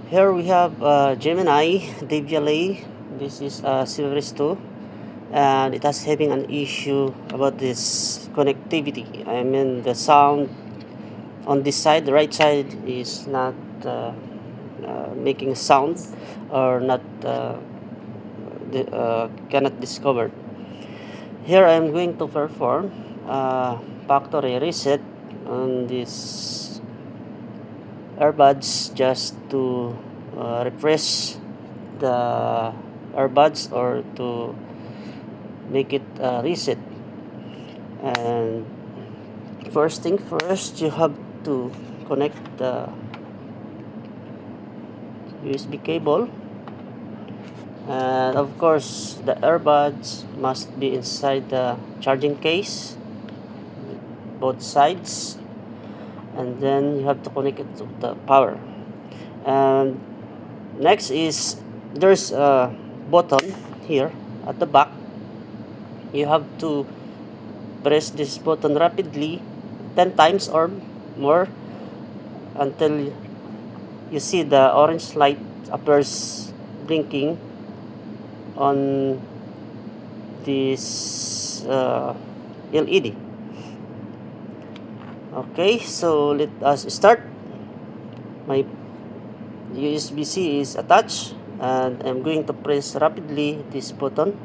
Here we have Gemini DVLA. This is Silveris 2, and it has having an issue about this connectivity. I mean, the sound on this side, the right side, is not making sound, or not cannot discover. Here I am going to perform factory reset on this earbuds just to refresh the earbuds, or to make it reset. And first thing first, you have to connect the USB cable, and of course the earbuds must be inside the charging case, both sides, and then you have to connect it to the power. And next is, there's a button here at the back. You have to press this button rapidly 10 times or more until you see the orange light appears blinking on this LED. Okay, so let us start. My USB-C is attached, and I'm going to press rapidly this button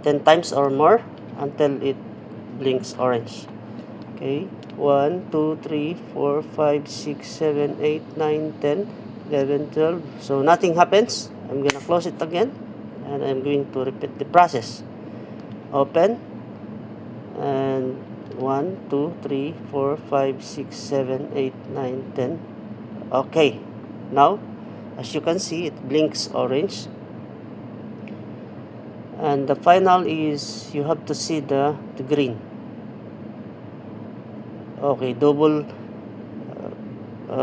10 times or more until it blinks orange. Okay, 1, 2, 3, 4, 5, 6, 7, 8, 9, 10, 11, 12. So nothing happens. I'm gonna close it again, and I'm going to repeat the process. Open, and 1, 2, 3, 4, 5, 6, 7, 8, 9, 10. Okay, now as you can see, it blinks orange. And the final is, you have to see the green. Okay, double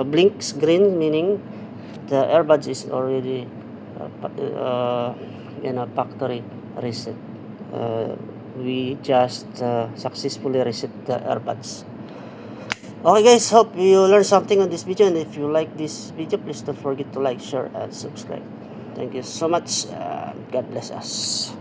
blinks green, meaning the earbuds is already in a factory reset. We just successfully reset the earbuds. Okay guys, hope you learned something on this video, and if you like this video, please don't forget to like, share, and subscribe. Thank you so much. God bless us.